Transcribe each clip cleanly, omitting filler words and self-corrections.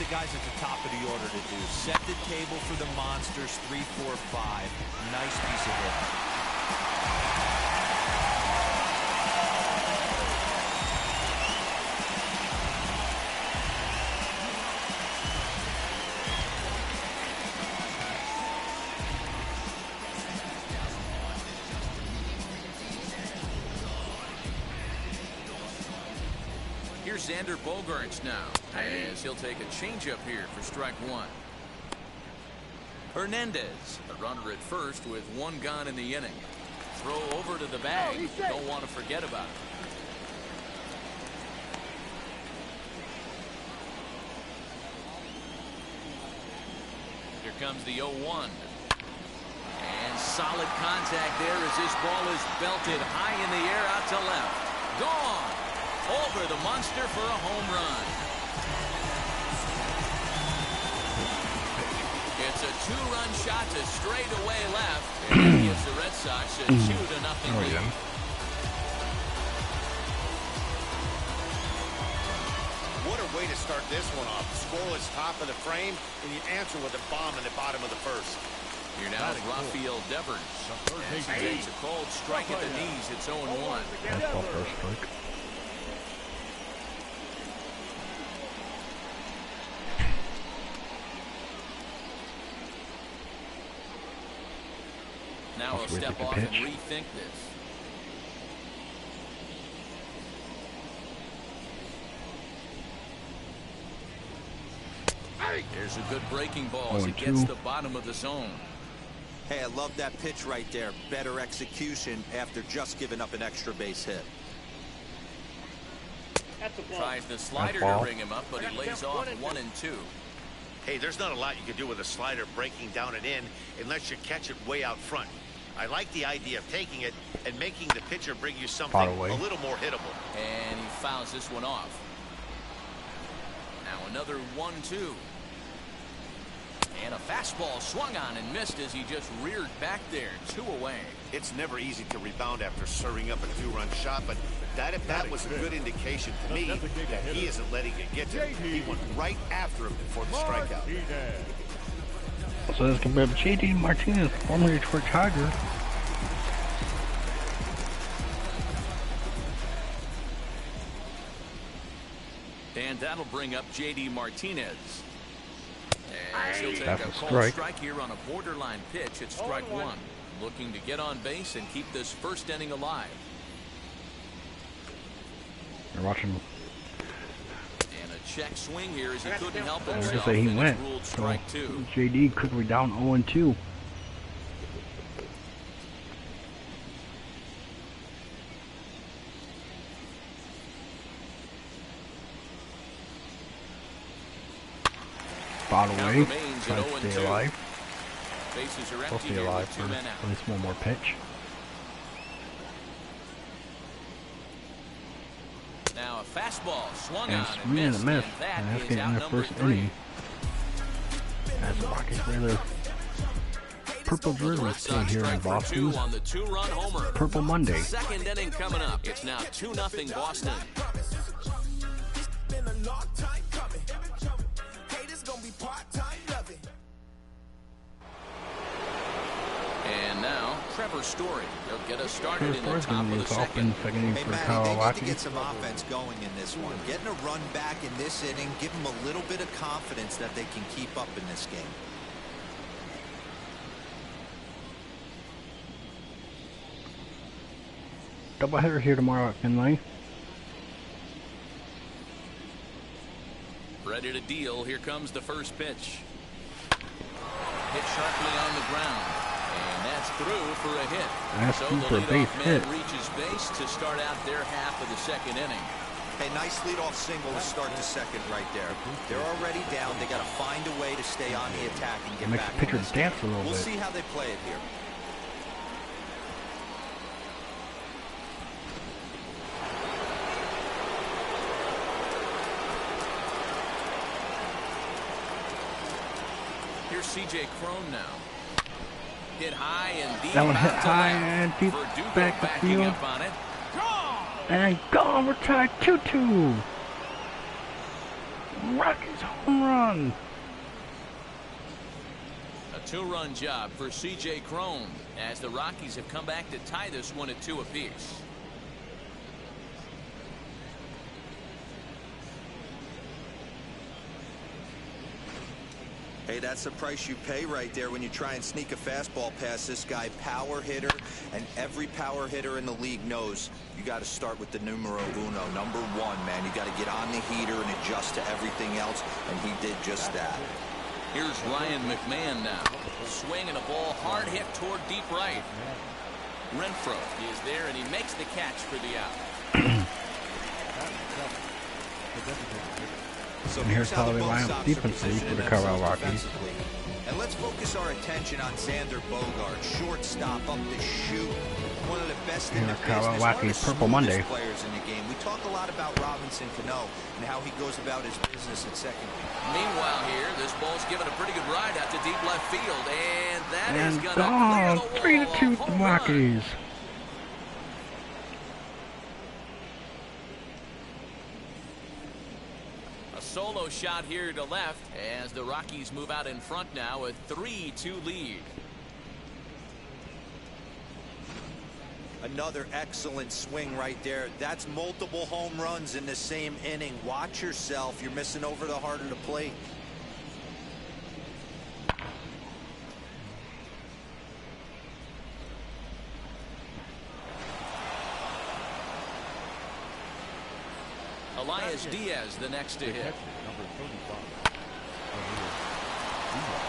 the guys at the top of the order to do. Set the table for the monsters, 3, 4, 5. Nice piece of hitting. Here's Xander Bogaerts now, as he'll take a changeup here for strike one. Hernandez, the runner at first with one gone in the inning. Throw over to the bag. Don't want to forget about it. Here comes the 0-1. And solid contact there as this ball is belted high in the air out to left. Gone. Over the monster for a home run. It's a 2-run shot to straightaway left, and that gives the Red Sox a 2-0 lead. What a way to start this one off. Scoreless top of the frame, and you answer with a bomb in the bottom of the first. Here now is Rafael Devers. As he takes a cold strike at the knees, it's 0-1. That's the first strike. Now he'll step off and rethink this. There's a good breaking ball as it gets the bottom of the zone. Hey, I love that pitch right there. Better execution after just giving up an extra base hit. Tries the slider to bring him up, but he lays off 1 and 2. Hey, there's not a lot you can do with a slider breaking down and in unless you catch it way out front. I like the idea of taking it and making the pitcher bring you something a little more hittable. And he fouls this one off. Now another 1-2. And a fastball swung on and missed as he just reared back there. 2 away. It's never easy to rebound after serving up a 2-run shot, but that was a good indication to me that he isn't letting it get to him. He went right after him before the strikeout. So this can be J.D. Martinez, formerly Detroit Tiger. And that'll bring up J.D. Martinez. And he'll take That's a a cold strike here on a borderline pitch at strike 1. Looking to get on base and keep this first inning alive. You're watching. And a check swing here as he couldn't help I was himself. gonna say he went. Ruled So strike 2. JD quickly down 0-2. Foul away. Trying to stay alive. Bases are He'll empty stay here alive with for 2 men out. at least one more pitch. Now a fastball swung And on and swing and missed, a miss. and And that's is getting out the number first 3. inning. As the Rockets wear the purple jerseys stay here in Boston. On the 2-run homer. Purple Monday. Second inning coming up. It's now 2-0 Boston. And now Trevor Story. He'll get us started in the top of the second. Second Hey, for Matty, they need to Kawasaki. get some offense going in this one. Getting a run back in this inning, give them a little bit of confidence that they can keep up in this game. Doubleheader here tomorrow at Finlay. Ready to deal. Here comes the first pitch. Hit sharply on the ground. And that's through for a hit. That's so through the for a base leadoff man hit. reaches base to start out their half of the second inning. Hey, nice leadoff single to start the second right there. They're already down. They got to find a way to stay on the attack and get Makes back. the pitcher in this dance game. a little We'll bit. see how they play it here. Here's C.J. Cron now. Hit high and deep. That one hit out to high left. and deep Berdugo back the backing field. up on it. And gone, we're tied 2-2. Rockies home run. A 2-run job for C.J. Cron as the Rockies have come back to tie this one at 2 apiece. Hey, that's the price you pay right there when you try and sneak a fastball past this guy. Power hitter, and every power hitter in the league knows you got to start with the numero uno, number 1, man. You got to get on the heater and adjust to everything else, and he did just that. Here's Ryan Mcmahon now. Swinging a ball hard hit toward deep right. Renfroe is there, and he makes the catch for the out. So here's how they line up defensively for the Colorado Rockies. And let's focus our attention on Xander Bogart, shortstop up the chute. One of the best in the business, one of the smoothest players in the game. We talk a lot about Robinson Cano and how he goes about his business at second. Meanwhile here, this ball's given a pretty good ride out to deep left field, and that is going to clear the wall. 3-2 Rockies. Solo shot here to left as the Rockies move out in front now, a 3-2 lead. Another excellent swing right there. That's multiple home runs in the same inning. Watch yourself. You're missing over the heart of the plate. Elias Diaz the next to hit.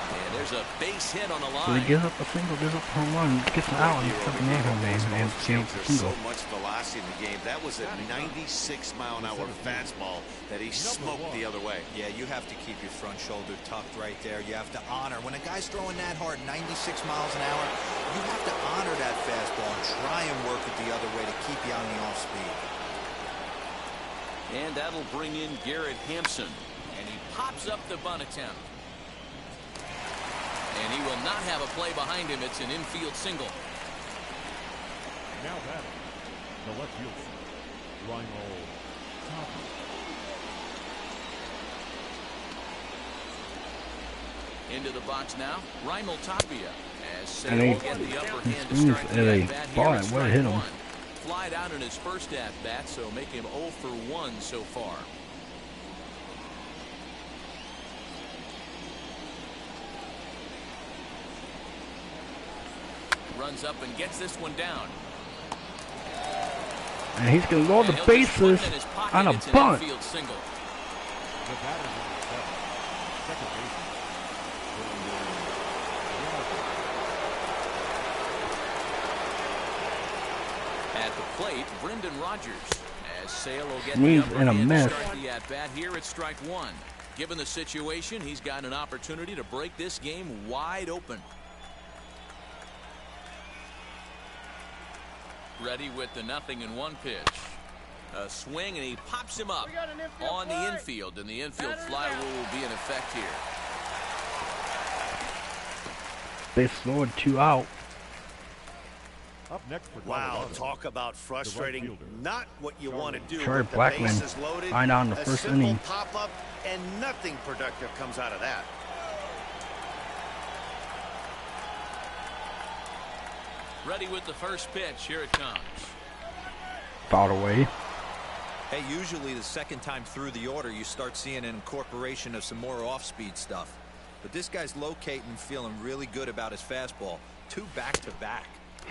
And there's a base hit on the line. So he gives up a single, gives up a home run, gets an out, and puts the name on there, and steals the single. So much velocity in the game. That was a 96-mile-an-hour fastball that he smoked the other way. Yeah, you have to keep your front shoulder tucked right there. You have to honor. When a guy's throwing that hard, 96 miles an hour, you have to honor that fastball and try and work it the other way to keep you on the off speed. And that'll bring in Garrett Hampson. And he pops up the bunt attempt. And he will not have a play behind him. It's an infield single. Now batting, the left fielder, Rymel Tapia. Into the box now, Rymel Tapia. As And he get the upper hand to swings start at the a at-bat ball here. that would have hit him. Flied out in his first at-bat, so make him 0 for 1 so far. Runs up and gets this one down. And he's going to roll the bases on a bunt. Single. The batter is second baseman. At the plate, Brendan Rodgers. As Sale will get Swings the upper and a hand miss. to start the at-bat here at strike 1. Given the situation, he's got an opportunity to break this game wide open. Ready with the 0-1 pitch. A swing, and he pops him up on the infield, and the infield fly rule will be in effect here. They slowed 2 out. Up next for Wow, Colorado, talk about frustrating. fielder, Not what you want to do. Charlie but the Blackmon bases loaded, lined out in the a first simple inning. pop-up, and nothing productive comes out of that. Ready with the first pitch. Here it comes. Fouled away. Hey, usually the second time through the order, you start seeing an incorporation of some more off-speed stuff. But this guy's locating, feeling really good about his fastball. 2 back-to-back.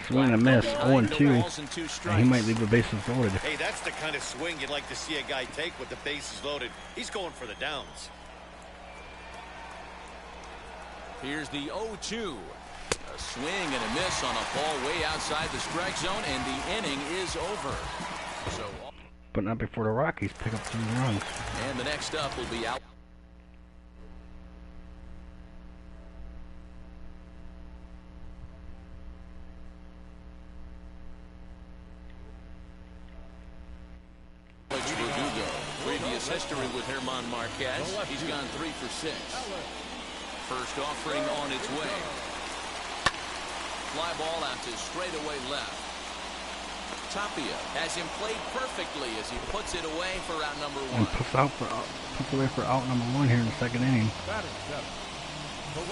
Swing and a miss, 0-2, and he might leave the bases loaded. Hey, that's the kind of swing you'd like to see a guy take with the bases loaded. He's going for the downs. Here's the 0-2. A swing and a miss on a ball way outside the strike zone, and the inning is over. So, But not before the Rockies pick up 3 runs. and the next up will be out. Berdugo. Previous history with German Marquez. He's gone 3 for 6. First offering on its way. Fly ball out to straightaway left. Tapia has him played perfectly as he puts it away for out number And one. puts away for out number 1 here in the second inning. Batting seven.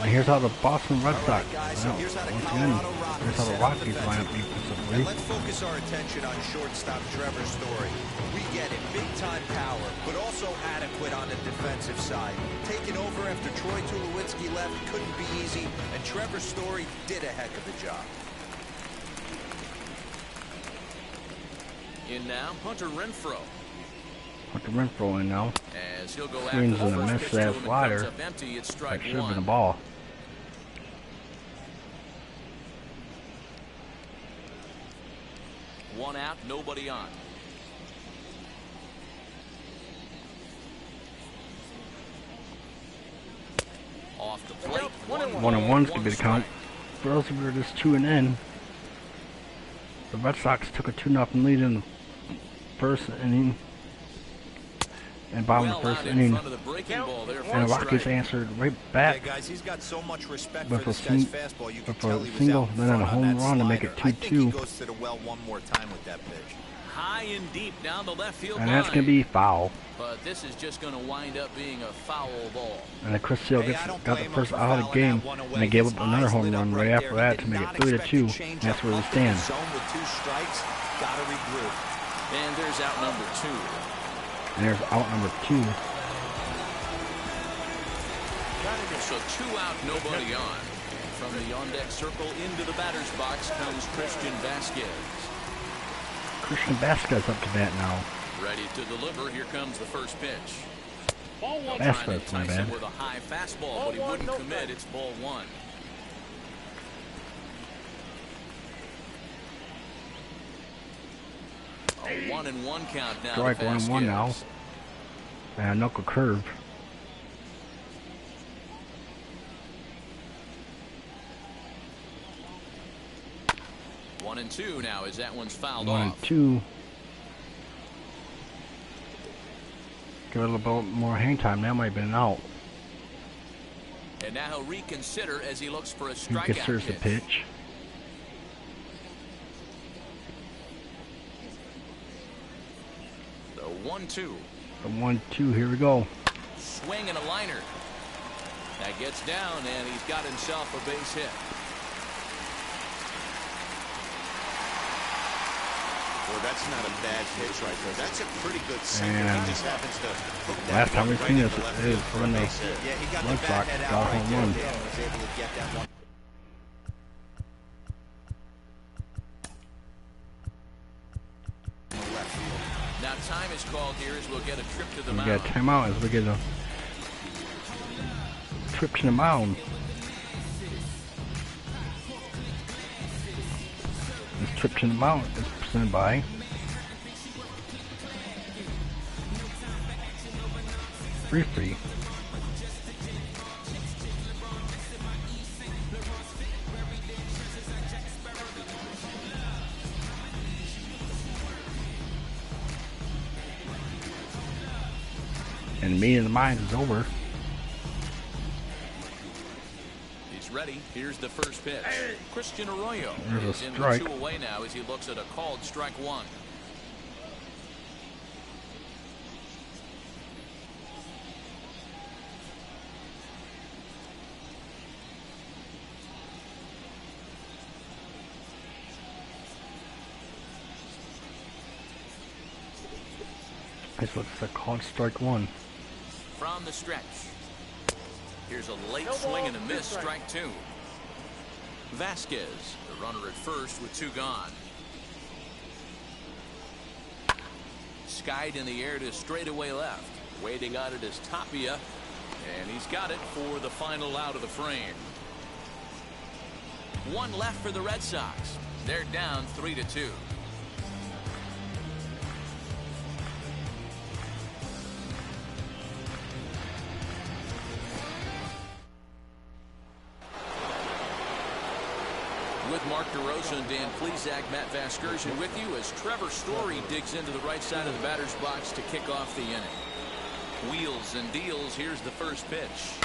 And here's how the Boston Red Sox, So here's how the once again, Colorado Rockies here's how the set up Rockies line up defensively. And let's focus our attention on shortstop Trevor Story. We get it, big-time power, but also adequate on the defensive side. Taking over after Troy Tulowitzki left couldn't be easy, and Trevor Story did a heck of a job. In now, Hunter Renfroe. Hunter Renfroe in now. As he'll go Swings after the and a first miss pitch that to him and slider. comes up empty. It's That strike should have been a one. ball. One out, nobody on. Off the plate. 1-1's could be the count. For those of you who are just tuning in, the Red Sox took a 2-0 lead in the first inning. And bottom of the first inning. And the Rockies answered right back Yeah, guys, he's got so much respect with for a, this guy's fastball. You can with tell a he was single, out in then on a front on home that run to make it slider. I think he 2-2. goes to the well one more time with that pitch. High and deep down the left field And line. that's going to be foul. But this is just going to wind up being a foul ball. And then Chris Sale Hey, I don't got the blame first him for out of the fouling game. that one away. And they gave His up another eyes home lit up run right right there. after He that did to make it not 3-2. expect to change That's up where we up in the stand. zone with 2 strikes. Gotta regroup. And there's out number 2. And there's out number 2. So 2 out, nobody on. From the on-deck circle into the batter's box comes Christian Vasquez. Christian Vasquez up to bat now. Ready to deliver. Here comes the first pitch. Ball one. Vasquez, my Entice him bad. with a high fastball, but he wouldn't commit. It's ball 1. A 1-1 count now. Strike 1-1 now. And a knuckle curve. 1-2 now as that one's fouled 1 off. and 2. Give it a little bit more hang time. That might have been out. And now he'll reconsider as he looks for a He strikeout considers the pitch. pitch. The 1-2. The 1-2. Here we go. Swing and a liner. That gets down, and he's got himself a base hit. Well, that's not a bad pitch right there. That's a pretty good single. And He just happens to hook that last time one we've right seen into this left is field for a when the base hit. Yeah, he got Red the bat Sox head got out home right there. run. Dan was able to get that one. Left field. Now time is called here as we'll get a trip to the We mound. got a timeout as we get a trip to the mound. This trip to the mound is presented by Free. And meeting of the minds is over. He's ready. Here's the first pitch. Christian Arroyo There's a is in strike. the 2 away now as he looks at a called strike 1. This looks like called strike 1. From the stretch. Here's a late swing and a miss, strike 2. Vasquez, the runner at first with 2 gone. Skied in the air to straightaway left. Waiting on it is Tapia, and he's got it for the final out of the frame. 1 left for the Red Sox. They're down 3-2. With Mark DeRosa and Dan Plesac, Matt Vasgersian with you as Trevor Story digs into the right side of the batter's box to kick off the inning. Wheels and deals. Here's the first pitch.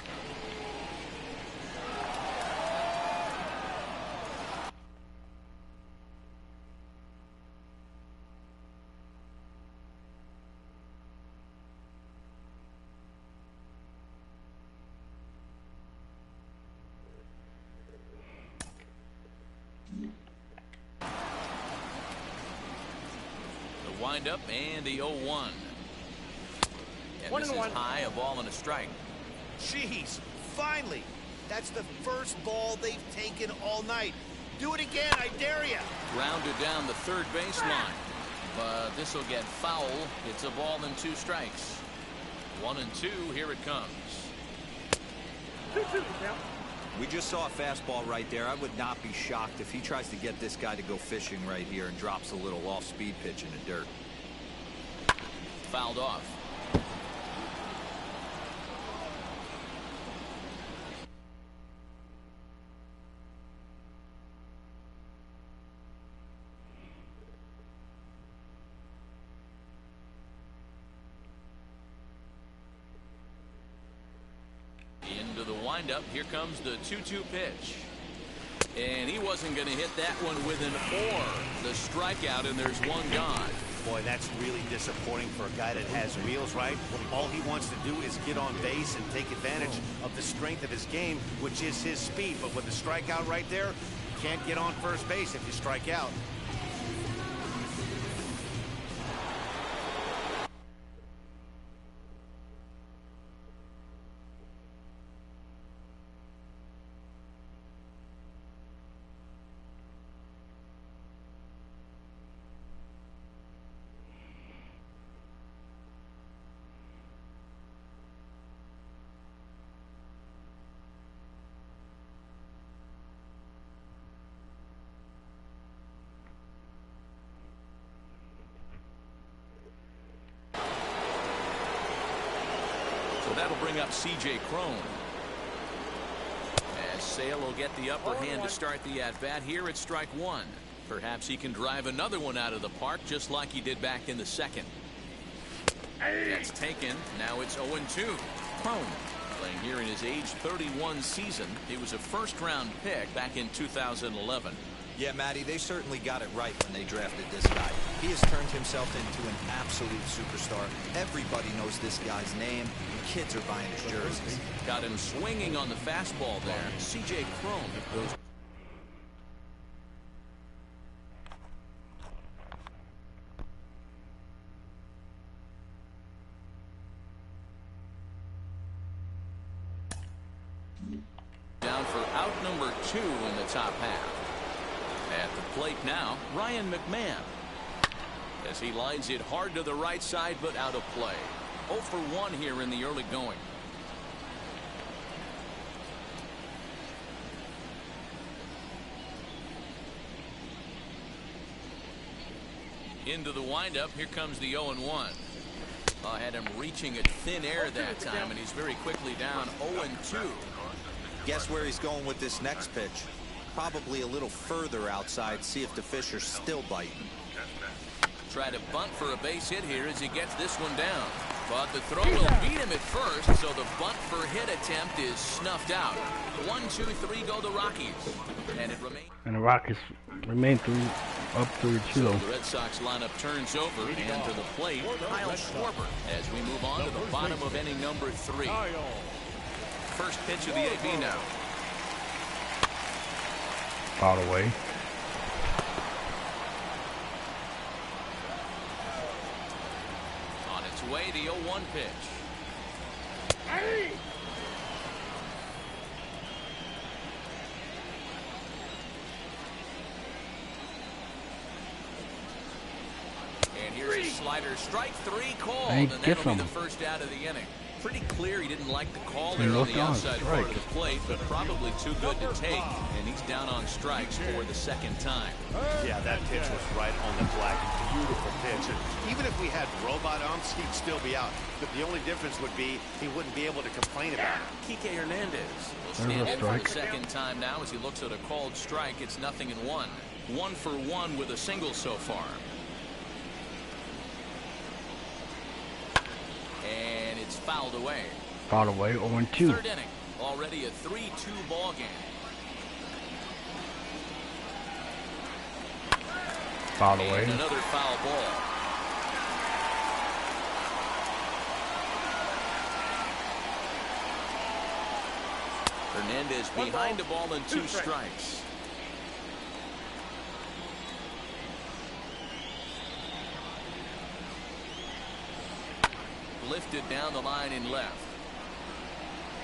windup and the 0-1. And this is high, a ball and a strike. Jeez, finally. That's the first ball they've taken all night. Do it again, I dare you. Grounded down the third baseline. But this will get foul. It's a ball and 2 strikes. 1-2. Here it comes. We just saw a fastball right there. I would not be shocked if he tries to get this guy to go fishing right here and drops a little off-speed pitch in the dirt. Fouled off. Into the windup. Here comes the 2-2 pitch. And he wasn't going to hit that one with an or. The strikeout, and there's one gone. Boy, that's really disappointing for a guy that has wheels, right? All he wants to do is get on base and take advantage of the strength of his game, which is his speed. But with the strikeout right there, you can't get on first base if you strike out. So that'll bring up C.J. Cron. As Sale will get the upper hand to start the at-bat. Here at strike 1. Perhaps he can drive another one out of the park just like he did back in the second. That's taken. Now it's 0-2. Cron playing here in his age 31 season. He was a first-round pick back in 2011. Yeah, Matty, they certainly got it right when they drafted this guy. He has turned himself into an absolute superstar. Everybody knows this guy's name. Kids are buying his jerseys. Got him swinging on the fastball there. C.J. Cron goes. Down for out number 2 in the top half. At the plate now, Ryan Mcmahon. As he lines it hard to the right side, but out of play. 0 for 1 here in the early going. Into the windup. Here comes the 0-1. Had him reaching at thin air that time, and he's very quickly down 0-2. Guess where he's going with this next pitch? Probably a little further outside. See if the fish are still biting. Try to bunt for a base hit here as he gets this one down. But the throw will beat him at first, so the bunt for hit attempt is snuffed out. 1, 2, 3 go the Rockies. And it remains. And the Rockies remain up 3-2. So the Red Sox lineup turns over, and to the plate, Kyle Schwarber, as we move on to the bottom of inning number 3. First pitch of the AB now. Foul away. On its way, the 0-1 pitch. And here's a slider. Strike 3 called, and that'll be the first out of the inning. Pretty clear he didn't like the call there on the outside part of the plate, but probably too good to take, and he's down on strikes for the second time. Yeah, that pitch was right on the black. Beautiful pitch. And even if we had robot umps, he'd still be out. But the only difference would be he wouldn't be able to complain about it. Kike Hernandez will stand in for the second time now as he looks at a called strike. It's 0-1. 1 for 1 with a single so far. And it's fouled away. Fouled away, 0-2. Third inning, already a 3-2 ball game. Fouled away. And another foul ball. Hernandez behind the ball and 2 strikes. lifted down the line in left.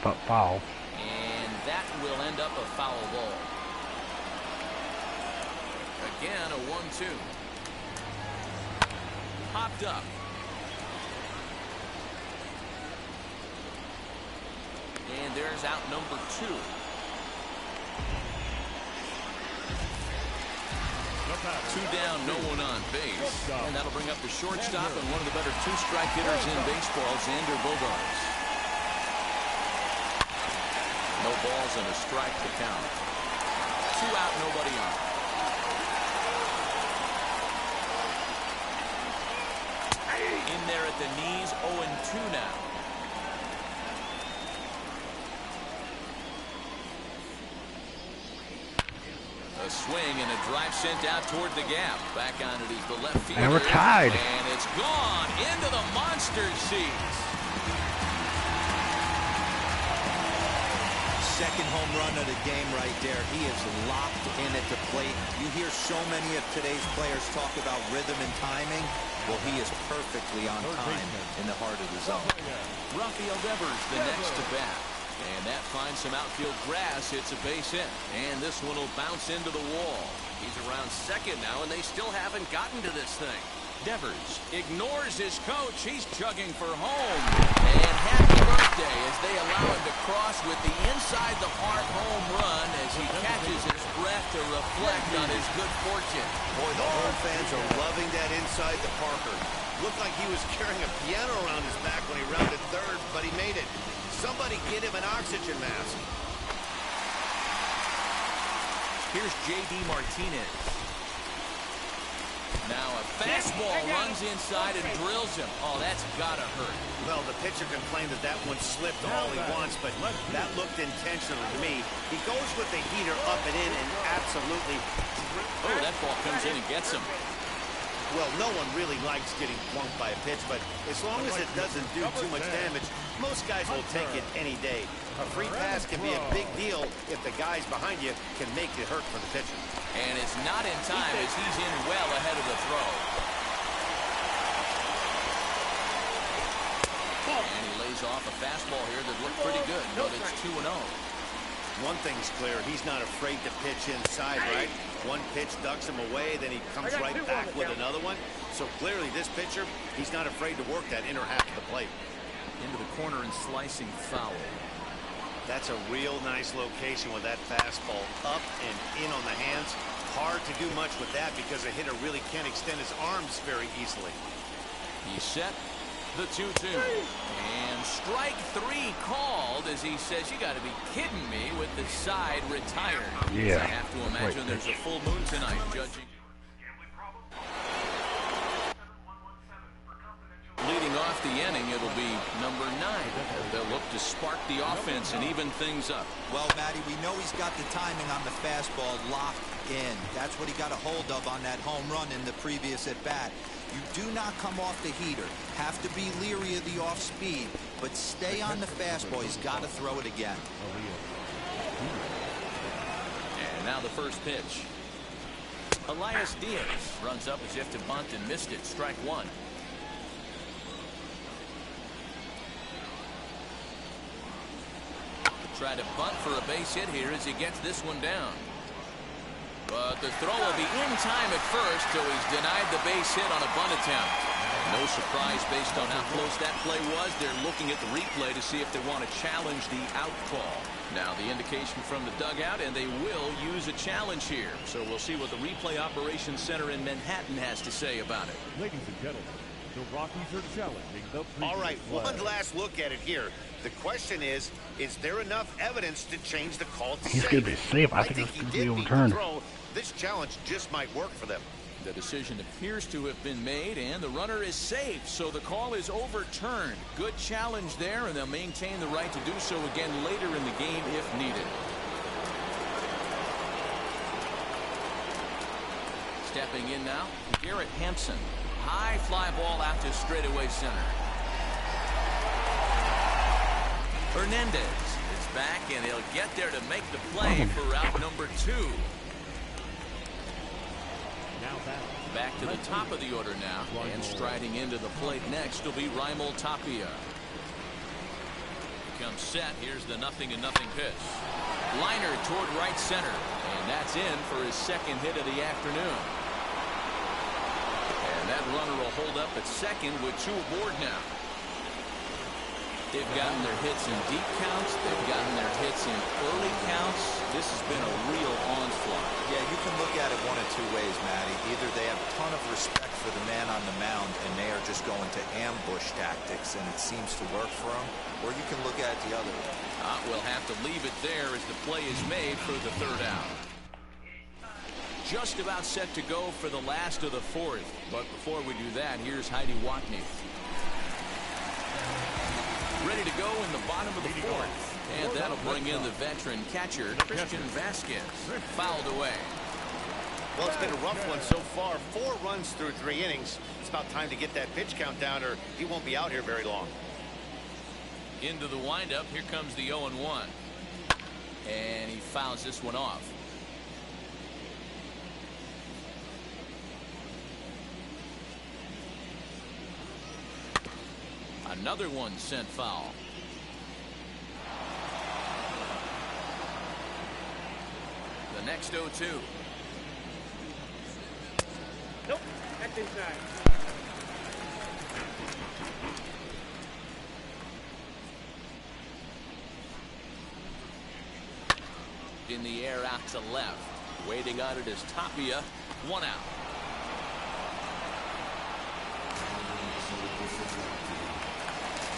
But foul. And that will end up a foul ball. Again, a 1-2. Popped up. And there's out number 2. Two down, no one on base. And that'll bring up the shortstop and one of the better two-strike hitters in baseball, Xander Bogaerts. No balls and a strike to count. 2 out, nobody on. In there at the knees, 0-2 now. A swing and a drive sent out toward the gap. Back on it is the left fielder. And we're tied. And it's gone into the monster seats. Second home run of the game right there. He is locked in at the plate. You hear so many of today's players talk about rhythm and timing. Well, he is perfectly on time in the heart of the zone. Rafael Devers the next to bat. And that finds some outfield grass. It's a base hit. And this one will bounce into the wall. He's around second now, and they still haven't gotten to this thing. Devers ignores his coach. He's chugging for home. And happy birthday as they allow him to cross with the inside the park home run as he catches his breath to reflect on his good fortune. Boy, the home fans are loving that inside the Parker. Looked like he was carrying a piano around his back when he rounded third, but he made it. Somebody get him an oxygen mask. Here's J.D. Martinez. Now a fastball runs inside and drills him. Oh, that's gotta hurt. Well, the pitcher can claim that that one slipped all he wants, but that looked intentional to me. He goes with the heater up and in and absolutely... Oh, that ball comes in and gets him. Well, no one really likes getting plunked by a pitch, but as long as it doesn't do too much damage, most guys will take it any day. A free pass can be a big deal if the guys behind you can make it hurt for the pitcher. And it's not in time as he's in well ahead of the throw. And he lays off a fastball here that looked pretty good, but it's 2-0. One thing's clear, he's not afraid to pitch inside, right? One pitch ducks him away, then he comes right back with another one. So clearly this pitcher, he's not afraid to work that inner half of the plate. Into the corner and slicing foul. That's a real nice location with that fastball up and in on the hands. Hard to do much with that because a hitter really can't extend his arms very easily. He's set. The 2-2. And strike 3 called as he says, you got to be kidding me, with the side retired. Yeah. I have to imagine there's a full moon tonight, judging. Leading off the inning, it'll be number 9. They'll look to spark the offense and even things up. Well, Matty, we know he's got the timing on the fastball locked in. That's what he got a hold of on that home run in the previous at-bat. You do not come off the heater. Have to be leery of the off speed, but stay on the fastball. He's got to throw it again. And now the first pitch. Elias Diaz runs up as if to bunt and missed it. Strike 1. Try to bunt for a base hit here as he gets this one down. But the throw will be in time at first, so he's denied the base hit on a bunt attempt. No surprise based on how close that play was. They're looking at the replay to see if they want to challenge the out call. Now the indication from the dugout, and they will use a challenge here. So we'll see what the replay operations center in Manhattan has to say about it. Ladies and gentlemen, the Rockies are challenging the previous All right, play. one last look at it here. The question is there enough evidence to change the call to He's safe? going to be safe. I think he it's going to did be beat the overturned. throw. This challenge just might work for them. The decision appears to have been made, and the runner is safe, so the call is overturned. Good challenge there, and they'll maintain the right to do so again later in the game if needed. Stepping in now, Garrett Hampson. High fly ball out to straightaway center. Hernandez is back, and he'll get there to make the play for out number 2. Now batting. Back to the top of the order now, and striding into the plate next will be Raimel Tapia. Comes set. Here's the 0-0 pitch. Liner toward right center, and that's in for his second hit of the afternoon. And that runner will hold up at second with 2 aboard now. They've gotten their hits in deep counts. They've gotten their hits in early counts. This has been a real onslaught. Yeah, you can look at it one of 2 ways, Matty. Either they have a ton of respect for the man on the mound and they are just going to ambush tactics and it seems to work for them, or you can look at it the other way. We'll have to leave it there as the play is made for the 3rd out. Just about set to go for the last of the 4th. But before we do that, here's Heidi Watney. Ready to go in the bottom of the 4th. And that'll bring in the veteran catcher, Christian Vasquez. Fouled away. Well, it's been a rough one so far. 4 runs through 3 innings. It's about time to get that pitch count down or he won't be out here very long. Into the windup. Here comes the 0-1. And he fouls this one off. Another one sent foul. The next 0-2. Nope, that's inside. In the air out to left. Waiting on it is Tapia. 1 out.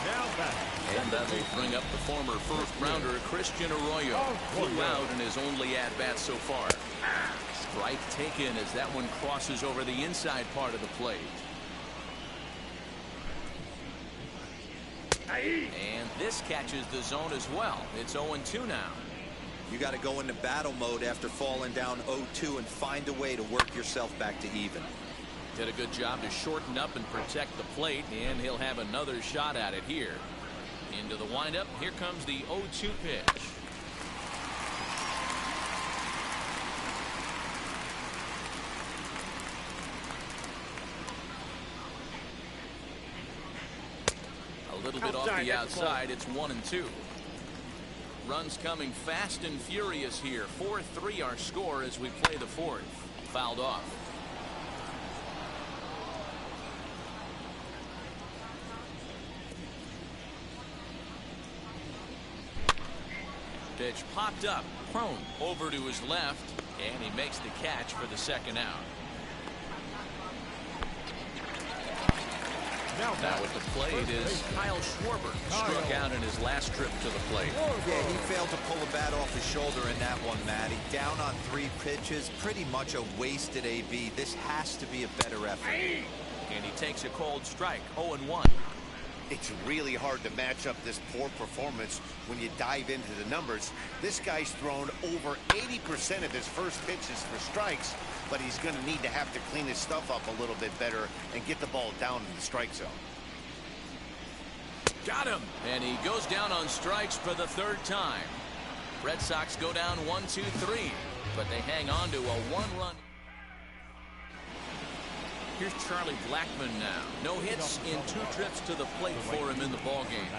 Now batting. And that will bring up the former first-rounder Christian Arroyo. 2 out in his only at-bat so far. Strike taken as that one crosses over the inside part of the plate. And this catches the zone as well. It's 0-2 now. You got to go into battle mode after falling down 0-2 and find a way to work yourself back to even. Did a good job to shorten up and protect the plate, and he'll have another shot at it here. Into the windup. Here comes the 0-2 pitch. A little bit off the outside. It's 1-2. Runs coming fast and furious here. 4-3 our score as we play the 4th. Fouled off. Pitch popped up, prone over to his left, and he makes the catch for the 2nd out. Now with the plate is Kyle Schwarber. Struck out in his last trip to the plate. Yeah, he failed to pull a bat off his shoulder in that one, Matty. Down on 3 pitches, pretty much a wasted AB. This has to be a better effort. And he takes a cold strike, 0-1. It's really hard to match up this poor performance when you dive into the numbers. This guy's thrown over 80% of his first pitches for strikes, but he's going to need to have to clean his stuff up a little bit better and get the ball down in the strike zone. Got him. And he goes down on strikes for the 3rd time. Red Sox go down 1-2-3, but they hang on to a 1-run. Here's Charlie Blackmon now. No hits in 2 trips to the plate for him in the ballgame.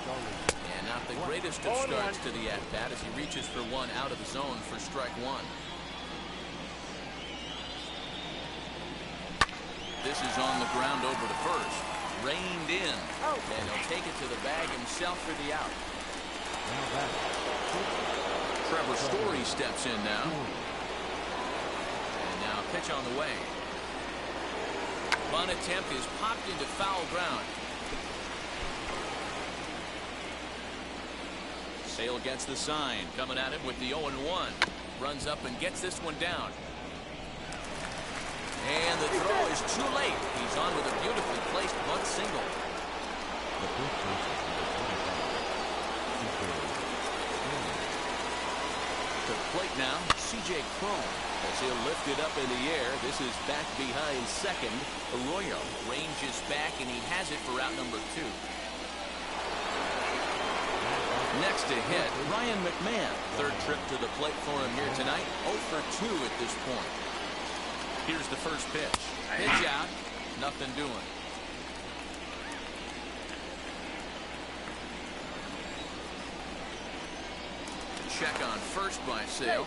And not the greatest of starts to the at-bat as he reaches for 1 out of the zone for strike 1. This is on the ground over to first. Reined in. And he'll take it to the bag himself for the out. Trevor Story steps in now. And now pitch on the way. Bunt attempt is popped into foul ground. Sale gets the sign. Coming at him with the 0-1. Runs up and gets this one down. And the throw is too late. He's on with a beautifully placed bunt single. To the plate now, C.J. Cron. As he'll lift it up in the air, this is back behind second. Arroyo ranges back, and he has it for out number 2. Next to hit, Mcmahon. 3rd trip to the plate for him here tonight. 0 for 2 at this point. Here's the first pitch. Pitch out. Nothing doing. Check on first by Sale.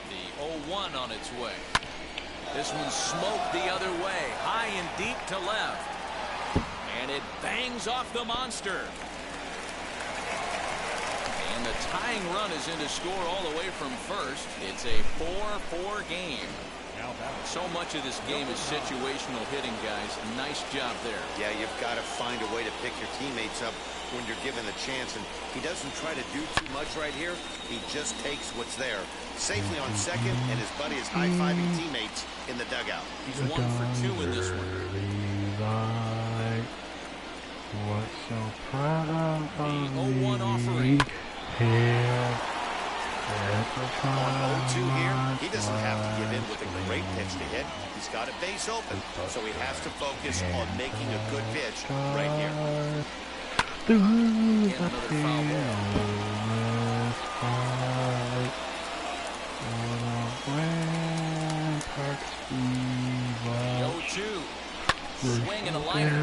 The 0-1 on its way. This one smoked the other way, high and deep to left. And it bangs off the monster. And the tying run is in to score all the way from first. It's a 4-4 game. So much of this game is situational hitting, guys. Nice job there. Yeah, you've got to find a way to pick your teammates up when you're given the chance. And he doesn't try to do too much right here. He just takes what's there. Safely on second, and his buddy is high-fiving teammates in the dugout. He's 1 for 2 in this one. What's so proud of the 0-1 offering. On 0-2 here, he doesn't have to give in with a great pitch to hit. He's got a base open, so he has to focus on making a good pitch right here. And another foul ball. 0-2. Swing and a liner.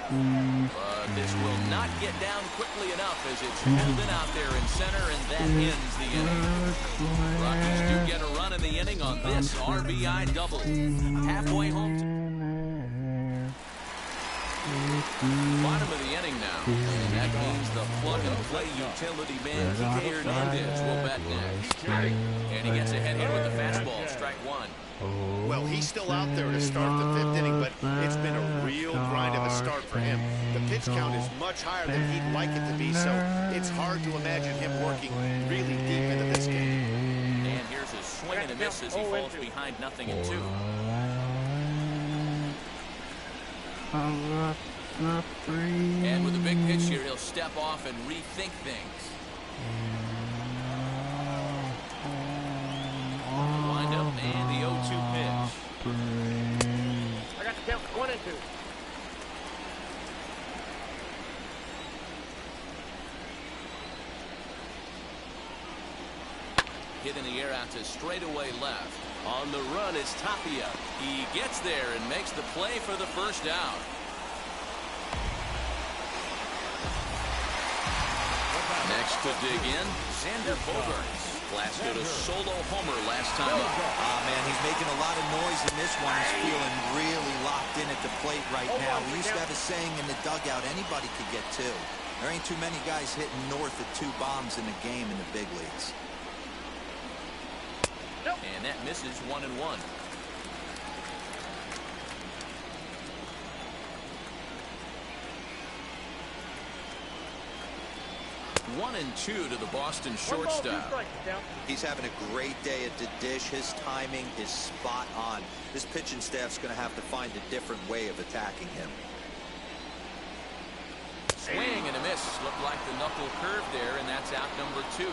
But this will not get down quickly enough as it's holding out there in center, and that ends the inning. Rockies do get a run in the inning on this RBI double. Halfway home. Bottom of the inning now, and that means the plug-and-play utility man Kike Hernandez will bat next. And he gets ahead here with the fastball, strike one. Well, he's still out there to start the 5th inning, but it's been a real grind of a start for him. The pitch count is much higher than he'd like it to be, so it's hard to imagine him working really deep into this game. And here's a swing and a miss as he falls behind 0-2. And with a big pitch here, he'll step off and rethink things. Wind up and the 0-2 pitch. I got the count 1 and 2. Hit in the air out to straightaway left. On the run is Tapia. He gets there and makes the play for the first out. Next to dig in, Xander Bogaerts. Blasted a solo homer last time up. Man, he's making a lot of noise in this one. He's feeling really locked in at the plate right now. We used to have a saying in the dugout, anybody could get 2. There ain't too many guys hitting north of 2 bombs in a game in the big leagues. And that misses 1-1. 1-2 to the Boston shortstop. He's having a great day at the dish. His timing is spot on. This pitching staff's going to have to find a different way of attacking him. Swing and a miss. Looked like the knuckle curve there, and that's out number 2.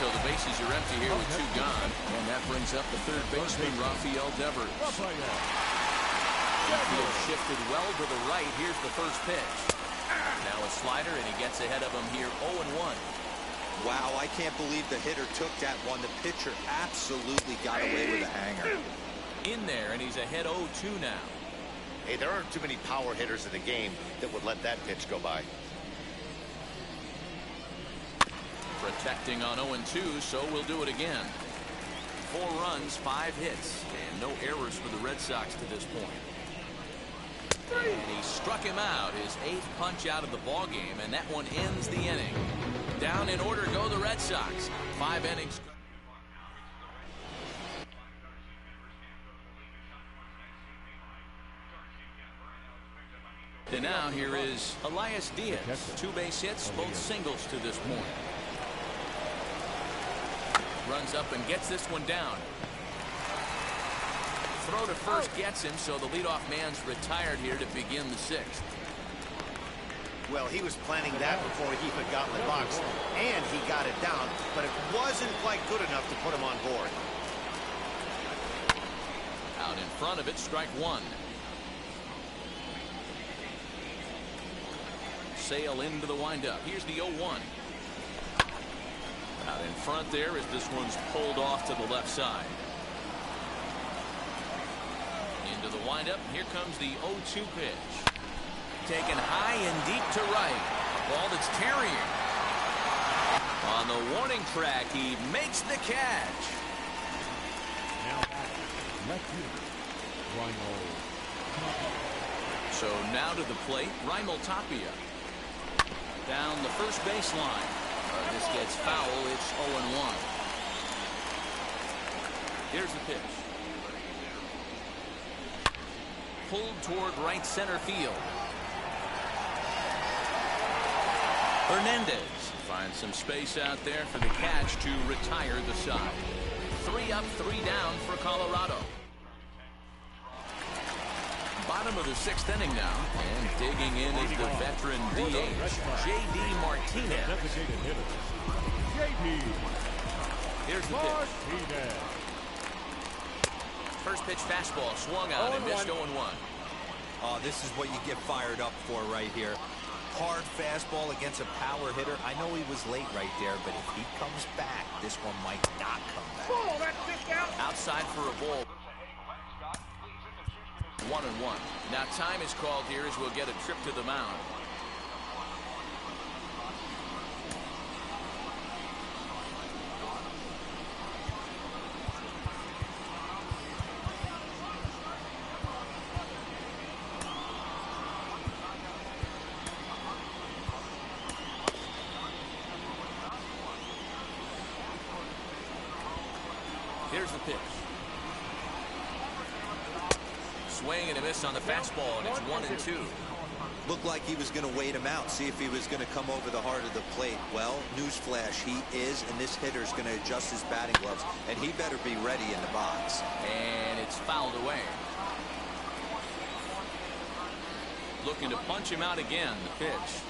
So the bases are empty here with 2 gone, and that brings up the third baseman, Rafael Devers. Infield shifted well to the right. Here's the first pitch. Now a slider, and he gets ahead of him here, 0-1. Wow, I can't believe the hitter took that one. The pitcher absolutely got away with a hanger. In there, and he's ahead 0-2 now. Hey, there aren't too many power hitters in the game that would let that pitch go by. Protecting on 0-2, so we'll do it again. 4 runs, 5 hits, and no errors for the Red Sox to this point. And he struck him out, his 8th punch out of the ball game, and that one ends the inning. Down in order go the Red Sox. 5 innings. And now here is Elias Diaz. 2 base hits, both singles to this point. Runs up and gets this one down. Throw to first gets him, so the leadoff man's retired here to begin the 6th. Well, he was planning that before he even got in the box, and he got it down, but it wasn't quite good enough to put him on board. Out in front of it, strike 1. sail into the windup. Here's the 0-1. Out in front there as this one's pulled off to the left side. Into the windup. Here comes the 0-2 pitch. Taken high and deep to right. A ball that's carrying. On the warning track, he makes the catch. Now left fielder, Reinhold. So now to the plate, Reinhold Tapia. Down the first baseline. This gets foul. It's 0-1. Here's the pitch. Pulled toward right center field. Hernandez finds some space out there for the catch to retire the side. 3 up, 3 down for Colorado. Bottom of the 6th inning now, and digging in is the veteran DH, J.D. Martinez. Here's the pitch. First pitch fastball swung on and missed 0-1. Oh, this is what you get fired up for right here. Hard fastball against a power hitter. I know he was late right there, but if he comes back, this one might not come back. Outside for a ball. 1-1. Now time is called here as we'll get a trip to the mound. Here's the pitch. Swing and a miss on the fastball, and it's 1-2. Looked like he was going to wait him out, see if he was going to come over the heart of the plate. Well, newsflash, he is, and this hitter's going to adjust his batting gloves, and he better be ready in the box. And it's fouled away. Looking to punch him out again, the pitch.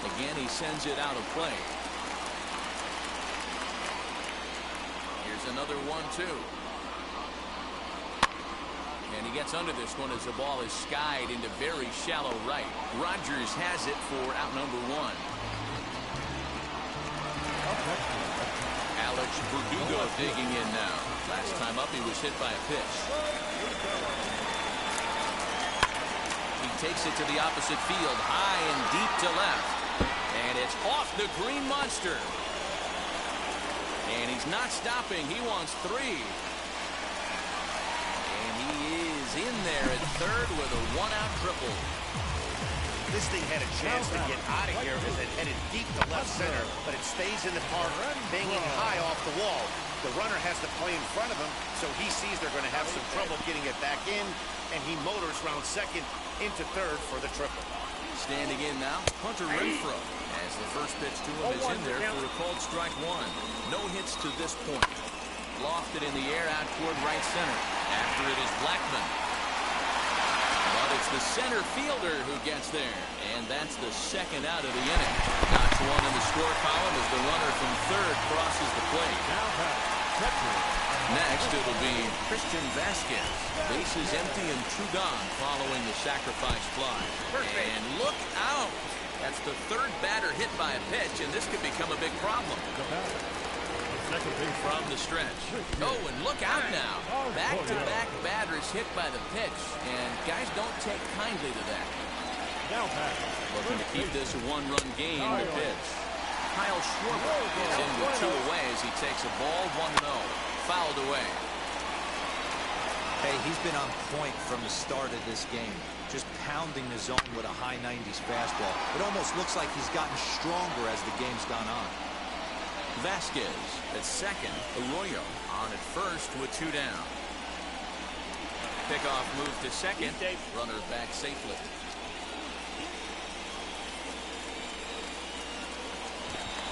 Again, he sends it out of play. Here's another 1-2. And he gets under this one as the ball is skied into very shallow right. Rodgers has it for out number 1. Alex Berdugo digging in now. Last time up he was hit by a pitch. He takes it to the opposite field, high and deep to left. And it's off the green monster. And he's not stopping. He wants 3. In there at third with a 1-out triple. This thing had a chance to get out of here as it headed deep to left center, but it stays in the park, banging high off the wall. The runner has to play in front of him, so he sees they're going to have some trouble getting it back in, and he motors round second into third for the triple. Standing in now, Hunter Renfroe, as the first pitch to him is in there for a called strike 1. No hits to this point. Lofted in the air out toward right center. After it is Blackmon. But it's the center fielder who gets there. And that's the second out of the inning. Knocks one in the score column as the runner from third crosses the plate. Next, it'll be Christian Vasquez. Bases empty and 2 gone following the sacrifice fly. And look out! That's the third batter hit by a pitch, and this could become a big problem. From the stretch. Oh, and look out now. Back-to-back batters hit by the pitch, and guys don't take kindly to that. Looking to keep this a 1-run game, the pitch. Kyle Schwarber is in with 2 away as he takes a ball 1-0. Fouled away. Hey, he's been on point from the start of this game. Just pounding the zone with a high 90s fastball. It almost looks like he's gotten stronger as the game's gone on. Vasquez at second. Arroyo on at first with 2 down. Pickoff move to second. Runner back safely.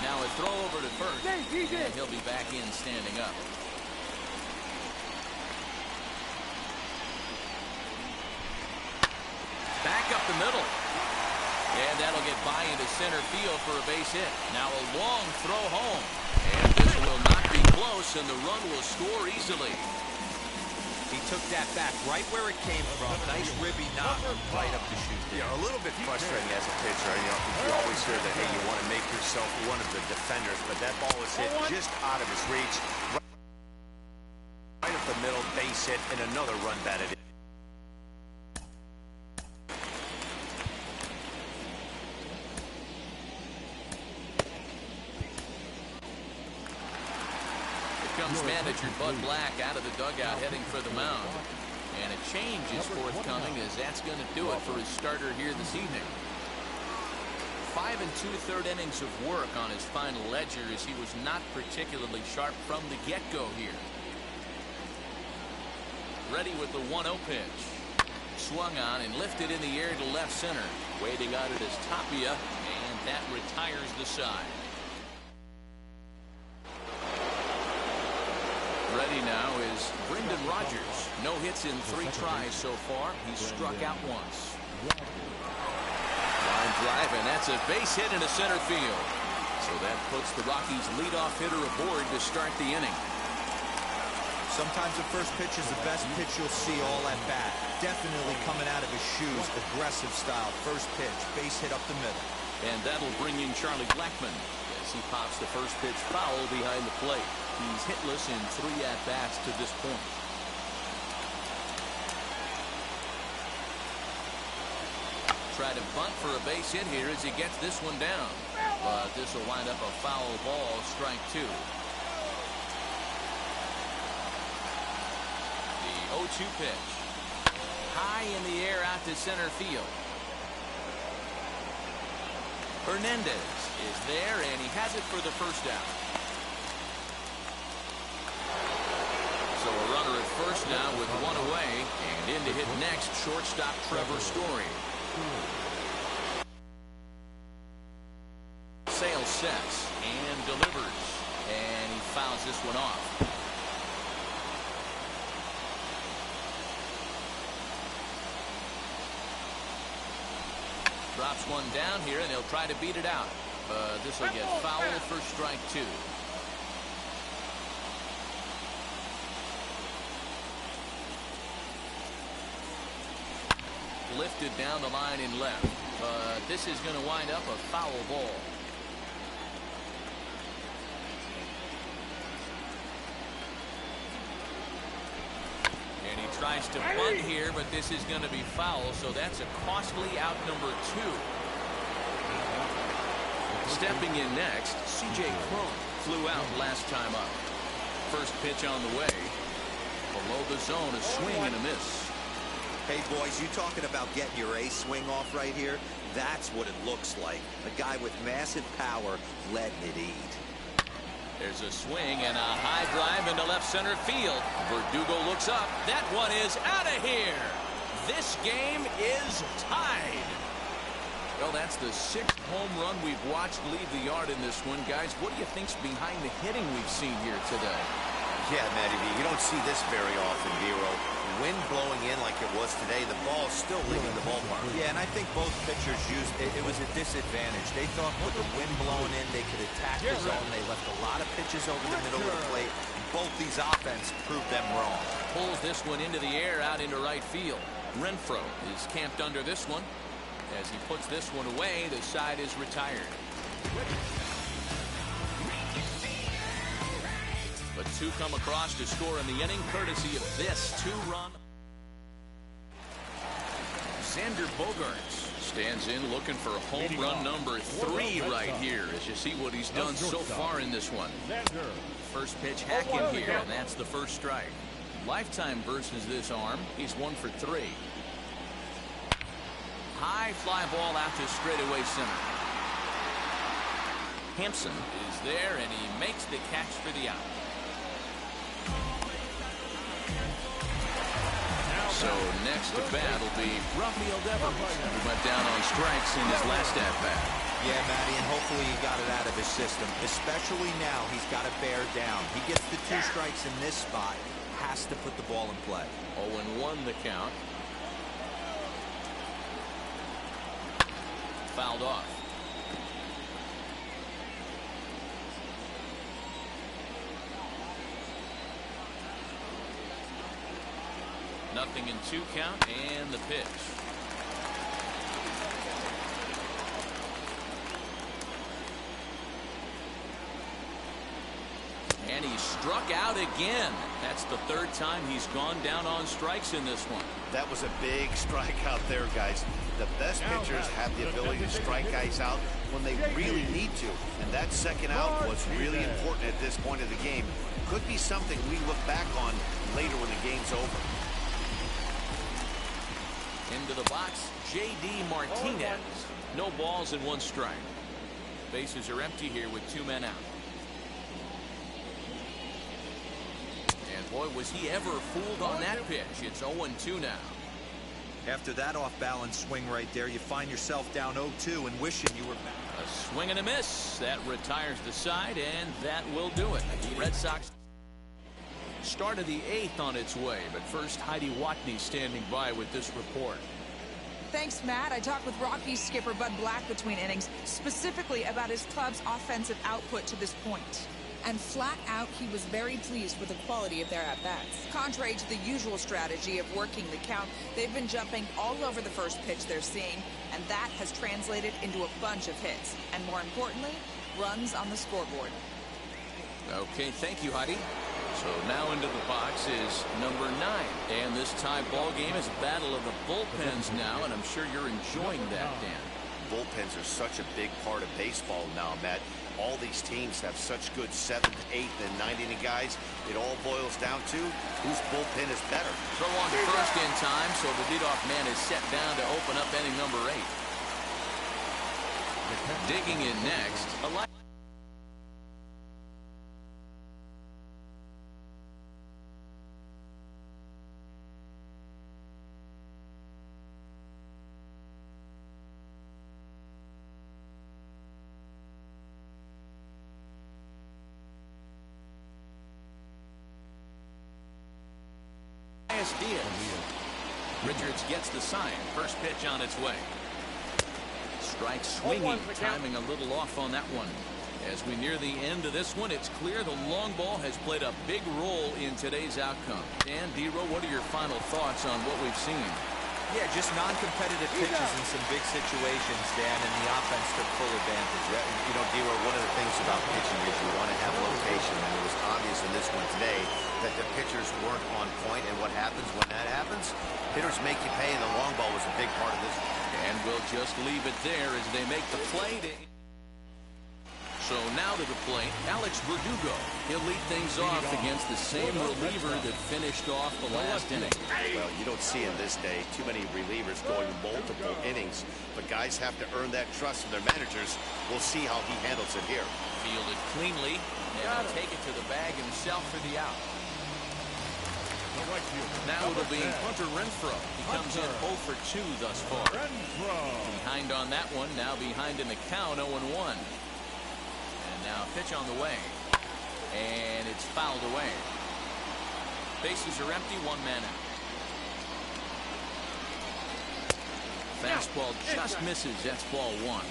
Now a throw over to first. And he'll be back in standing up. Back up the middle. And that'll get by into center field for a base hit. Now a long throw home. And this will not be close, and the run will score easily. He took that back right where it came from. Nice ribby knock right up the chute. Yeah, a little bit frustrating as a pitcher. You always hear that, hey, you want to make yourself one of the defenders, but that ball was hit just out of his reach. Right up the middle, base hit, and another run batted in. Comes manager Bud Black out of the dugout heading for the mound. And a change is forthcoming as that's going to do it for his starter here this evening. 5 2/3 innings of work on his final ledger as he was not particularly sharp from the get-go here. Ready with the 1-0 pitch. Swung on and lifted in the air to left center. Waiting on it is Tapia, and that retires the side. Ready now is Brendan Rodgers. No hits in 3 tries so far. He's struck out once. Line drive, and that's a base hit into center field. So that puts the Rockies' leadoff hitter aboard to start the inning. Sometimes the first pitch is the best pitch you'll see all at bat. Definitely coming out of his shoes, aggressive style. First pitch, base hit up the middle. And that'll bring in Charlie Blackmon as he pops the first pitch foul behind the plate. He's hitless in 3 at-bats to this point. Try to bunt for a base hit here as he gets this one down. But this will wind up a foul ball, strike 2. The 0-2 pitch. High in the air out to center field. Hernandez is there, and he has it for the first out. So a runner at first now with 1 away, and in to hit next, shortstop Trevor Story. Sale sets and delivers, and he fouls this one off. Drops one down here, and he'll try to beat it out. This will get foul for strike 2. Lifted down the line in left. This is going to wind up a foul ball. And he tries to bunt here, but this is going to be foul, so that's a costly out number 2. Stepping in next, C.J. Cron flew out last time up. First pitch on the way. Below the zone, a swing and a miss. Hey, boys, you talking about getting your A swing off right here? That's what it looks like. A guy with massive power letting it eat. There's a swing and a high drive into left center field. Berdugo looks up. That one is out of here. This game is tied. Well, that's the 6th home run we've watched leave the yard in this one. Guys, what do you think's behind the hitting we've seen here today? Yeah, Matty V, you don't see this very often, Vero. Wind blowing in like it was today, the ball's still leaving the ballpark. Yeah, and I think both pitchers used it was a disadvantage. They thought with the wind blowing in, they could attack the zone. They left a lot of pitches over the middle of the plate. Both these offense proved them wrong. Pulls this one into the air out into right field. Renfroe is camped under this one. As he puts this one away, the side is retired. But 2 come across to score in the inning, courtesy of this 2-run. Xander Bogaerts stands in looking for home run number 3 right here, as you see what he's done so far in this one. First pitch hacking here, and that's the first strike. Lifetime versus this arm, he's 1 for 3. High fly ball out to straightaway center. Hampson is there, and he makes the catch for the out. So next to bat will be Rafael Devers, who went down on strikes in his last at-bat. Yeah, Matty, and hopefully he got it out of his system. Especially now, he's got to bear down. He gets the 2 strikes in this spot, has to put the ball in play. 0-1 the count. Fouled off. 1-2 count and the pitch. And he struck out again. That's the third time he's gone down on strikes in this one. That was a big strikeout there, guys. The best pitchers have the ability to strike guys out when they really need to. And that second out was really important at this point of the game. Could be something we look back on later when the game's over. Into the box, J.D. Martinez. No balls and 1 strike. Bases are empty here with 2 men out. And boy, was he ever fooled on that pitch. It's 0-2 now. After that off-balance swing right there, you find yourself down 0-2 and wishing you were back. A swing and a miss. That retires the side, and that will do it. The Red Sox start of the 8th on its way, but first Heidi Watney standing by with this report. Thanks, Matt. I talked with Rockies skipper Bud Black between innings, specifically about his club's offensive output to this point. And flat out, he was very pleased with the quality of their at-bats. Contrary to the usual strategy of working the count, they've been jumping all over the first pitch they're seeing, and that has translated into a bunch of hits. And more importantly, runs on the scoreboard. Okay, thank you, Heidi. So now into the box is number 9. And this tie ball game is a battle of the bullpens now, and I'm sure you're enjoying that, Dan. Bullpens are such a big part of baseball now, Matt. All these teams have such good 7th, 8th, and 9th inning guys. It all boils down to whose bullpen is better. Throw on to first in time, so the leadoff man is set down to open up inning number 8. Digging in next, Elias. Diaz. Richards gets the sign. First pitch on its way. Strike swinging. Timing a little off on that one. As we near the end of this one, it's clear the long ball has played a big role in today's outcome. Dan, D-Row, what are your final thoughts on what we've seen? Yeah, just non-competitive pitches in some big situations, Dan, and the offense took full advantage. You know, D-Row, one of the things about pitching is you want to have location, and it was obvious in this one today that the pitchers weren't on point, and what happens when that happens? Hitters make you pay, and the long ball was a big part of this. And we'll just leave it there as they make the play. So now to the plate, Alex Berdugo. He'll lead things off against the same reliever that finished off the last inning. Well, you don't see in this day too many relievers going multiple innings, but guys have to earn that trust from their managers. We'll see how he handles it here. Fielded cleanly, and he'll take it to the bag himself for the out. Now it'll be Hunter Renfroe. He comes in 0 for 2 thus far. Behind on that one, now behind in the count, 0-1. Now pitch on the way, and it's fouled away. Bases are empty, 1 man out. Fastball just misses. That's ball 1.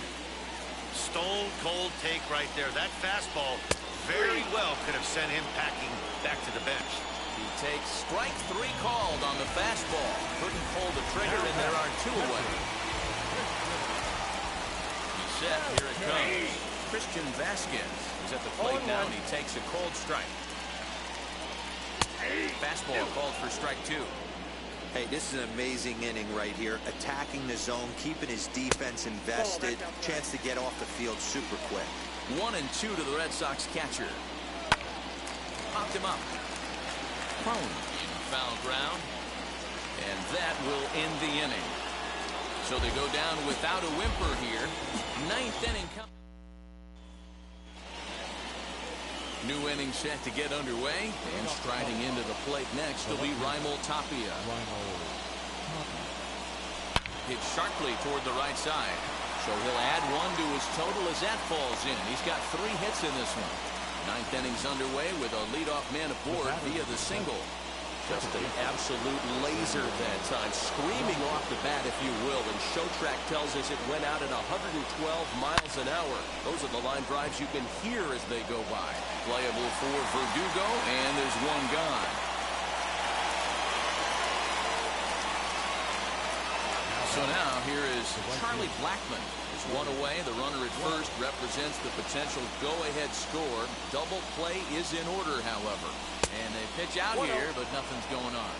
Stone cold take right there. That fastball very well could have sent him packing back to the bench. He takes strike 3 called on the fastball. Couldn't pull the trigger, and there are 2 away. He's set. Here it comes. Christian Vasquez is at the plate now, and he takes a cold strike. Fastball called for strike 2. Hey, this is an amazing inning right here. Attacking the zone, keeping his defense invested. Chance to get off the field super quick. 1-2 to the Red Sox catcher. Popped him up. Prone in foul ground, and that will end the inning. So they go down without a whimper here. 9th inning. New inning set to get underway, and striding into the plate next will be Raimel Tapia. Hit sharply toward the right side, so he'll add 1 to his total as that falls in. He's got 3 hits in this one. 9th inning's underway with a leadoff man aboard via the single. Just an absolute laser that time, screaming off the bat, if you will, and Showtrack tells us it went out at 112 miles an hour. Those are the line drives you can hear as they go by. Playable for Berdugo, and there's 1 gone. So now here is Charlie Blackmon. Is one away. The runner at first represents the potential go-ahead score. Double play is in order, however. And they pitch out here, but nothing's going on.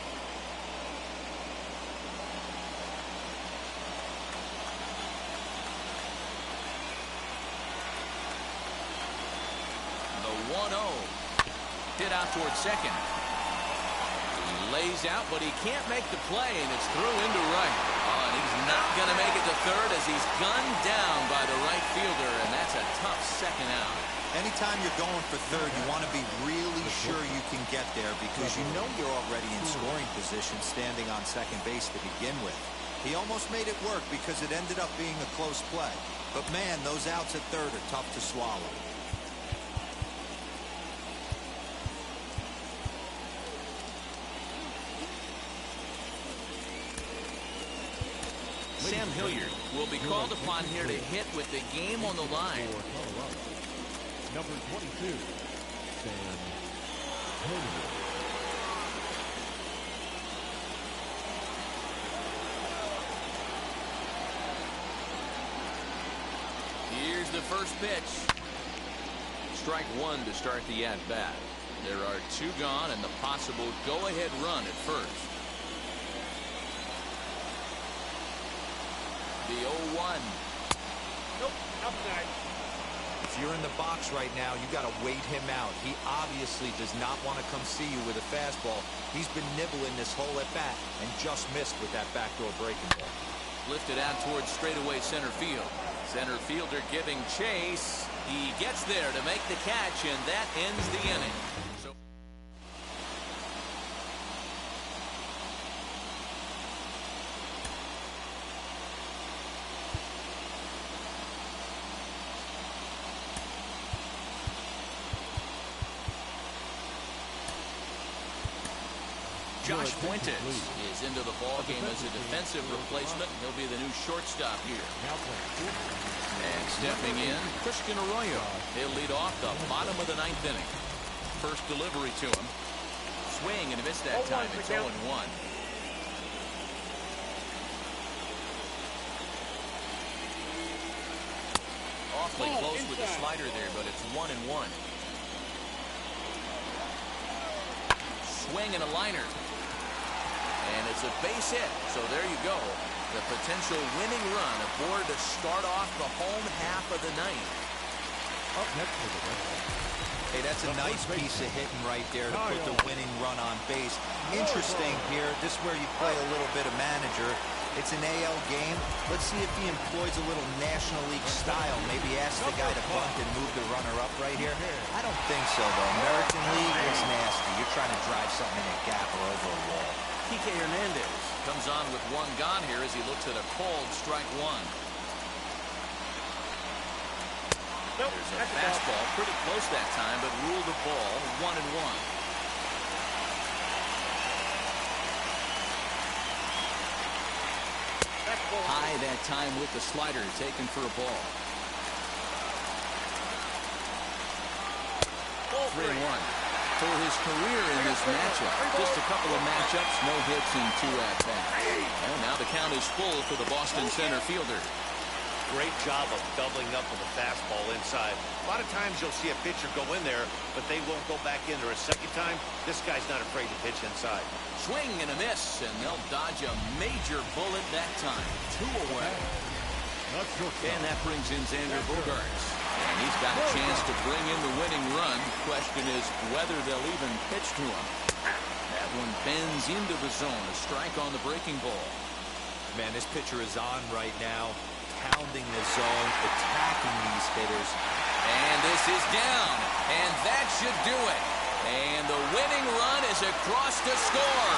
The 1-0. Hit out towards second. Lays out, but he can't make the play, and it's through into right. Oh, and he's not going to make it to third as he's gunned down by the right fielder, and that's a tough second out. Anytime you're going for third, you want to be really sure you can get there because you know you're already in scoring position standing on second base to begin with. He almost made it work because it ended up being a close play. But, man, those outs at third are tough to swallow. Sam Hilliard will be called upon here to hit with the game on the line. Number 22, Sam Hilliard. Here's the first pitch. Strike one to start the at-bat. There are two gone and the possible go-ahead run at first. The 0-1. Nope, outside. If you're in the box right now, you got to wait him out. He obviously does not want to come see you with a fastball. He's been nibbling this whole at bat and just missed with that backdoor breaking ball. Lifted out towards straightaway center field. Center fielder giving chase. He gets there to make the catch, and that ends the inning. So Josh Fuentes is into the ball game as a defensive replacement. He'll be the new shortstop here. And stepping in, Christian Arroyo. He'll lead off the bottom of the ninth inning. First delivery to him. Swing and a miss that time. It's 0-1. Awfully close with the slider there, but it's 1-1. Swing and a liner. And it's a base hit, so there you go. The potential winning run aboard to start off the home half of the ninth. Up next for the Red Sox. Hey, that's a nice piece of hitting right there to put the winning run on base. Interesting here. This is where you play a little bit of manager. It's an AL game. Let's see if he employs a little National League style. Maybe ask the guy to bunt and move the runner up right here. I don't think so, though. American League, it's nasty. You're trying to drive something in a gap or over a wall. Kike Hernandez comes on with one gone here as he looks at a called strike one. Nope, There's a that's fastball pretty close that time, but ruled the ball 1-1. High that time with the slider taken for a ball. 3-1 for his career in this matchup. Just a couple of matchups, no hits in 2 at-bats. And now the count is full for the Boston center fielder. Great job of doubling up with a fastball inside. A lot of times you'll see a pitcher go in there, but they won't go back in there a second time. This guy's not afraid to pitch inside. Swing and a miss, and they'll dodge a major bullet that time. 2 away. And that brings in Xander Bogaerts. And he's got a chance to bring in the winning run. Question is whether they'll even pitch to him. That one bends into the zone. A strike on the breaking ball. Man, this pitcher is on right now, pounding the zone, attacking these hitters. And this is down, and that should do it. And the winning run is across to score.